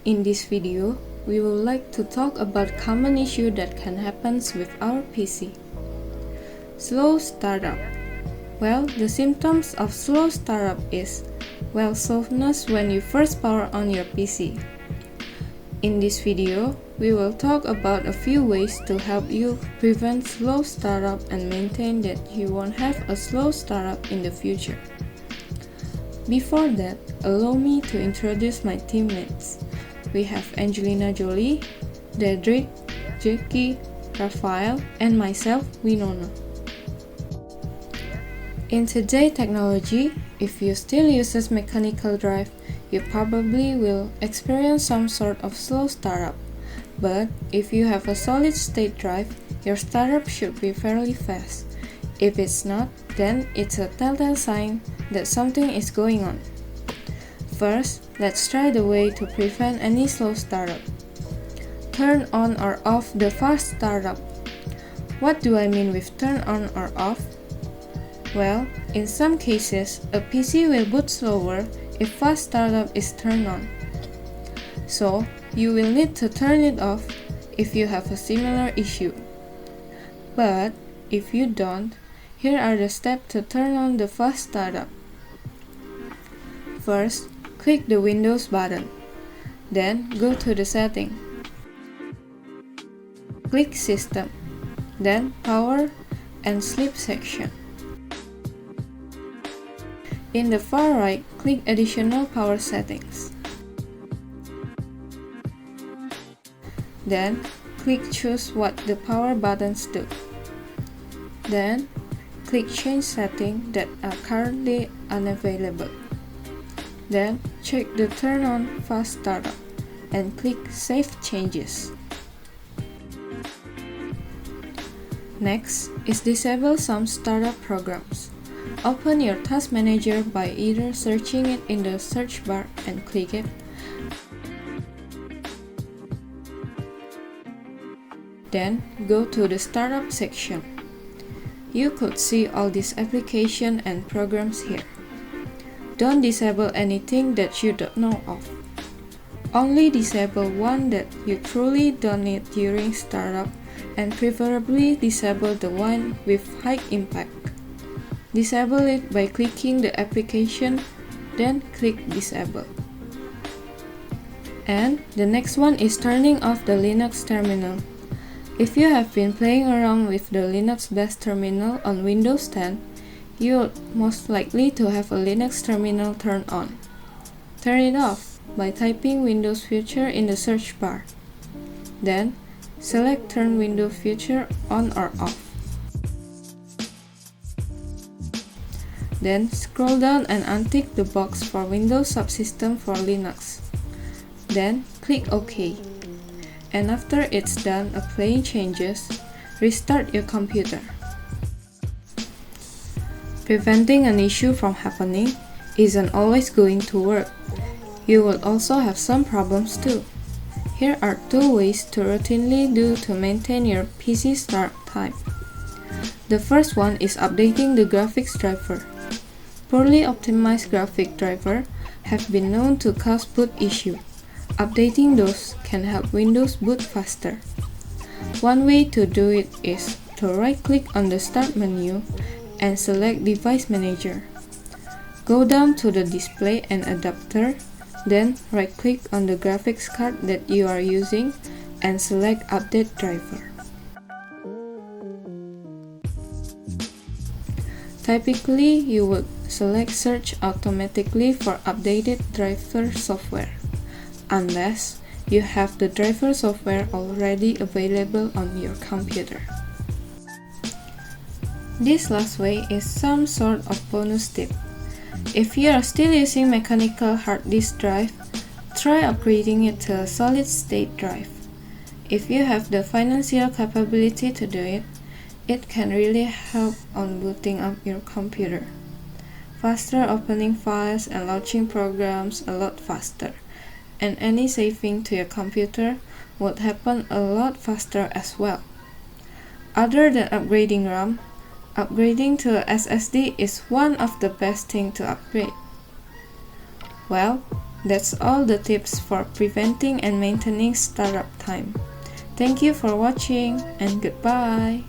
In this video, we would like to talk about common issue that can happen with our PC. Slow startup. Well, the symptoms of slow startup is, slowness when you first power on your PC. In this video, we will talk about a few ways to help you prevent slow startup and maintain that you won't have a slow startup in the future. Before that, allow me to introduce my teammates. We have Angelina Jolie, Dedrick, Jackie, Raphael, and myself, Winona. In today's technology, if you still uses mechanical drive, you probably will experience some sort of slow startup. But if you have a solid-state drive, your startup should be fairly fast. If it's not, then it's a telltale sign that something is going on. First, let's try the way to prevent any slow startup. Turn on or off the fast startup. What do I mean with turn on or off? Well, in some cases, a PC will boot slower if fast startup is turned on. So, you will need to turn it off if you have a similar issue. But, if you don't, here are the steps to turn on the fast startup. First, click the Windows button. Then, go to the setting. Click System. Then, Power and Sleep section. In the far right, click Additional Power Settings. Then, click Choose what the power buttons do. Then, click Change settings that are currently unavailable. Then, check the Turn on Fast Startup and click Save Changes. Next is disable some startup programs. Open your Task Manager by either searching it in the search bar and click it. Then, go to the Startup section. You could see all these applications and programs here. Don't disable anything that you don't know of. Only disable one that you truly don't need during startup, and preferably disable the one with high impact. Disable it by clicking the application, then click Disable. And the next one is turning off the Linux terminal. If you have been playing around with the Linux-based terminal on Windows 10, you're most likely to have a Linux terminal turned on. Turn it off by typing Windows Feature in the search bar. Then, select Turn Windows Feature on or off. Then, scroll down and untick the box for Windows Subsystem for Linux. Then, click OK. And after it's done applying changes, restart your computer. Preventing an issue from happening isn't always going to work. You will also have some problems too. Here are 2 ways to routinely do to maintain your PC start time. The first one is updating the graphics driver. Poorly optimized graphic driver have been known to cause boot issue. Updating those can help Windows boot faster. One way to do it is to right-click on the Start menu and select Device Manager. Go down to the Display and Adapter, then right-click on the graphics card that you are using and select Update Driver. Typically, you would select Search automatically for updated driver software, unless you have the driver software already available on your computer. This last way is some sort of bonus tip. If you are still using mechanical hard disk drive, try upgrading it to a solid-state drive. If you have the financial capability to do it, it can really help on booting up your computer. Faster opening files and launching programs a lot faster, and any saving to your computer would happen a lot faster as well. Other than upgrading RAM, upgrading to a SSD is one of the best things to upgrade. Well, That's all the tips for preventing and maintaining startup time. Thank you for watching and goodbye.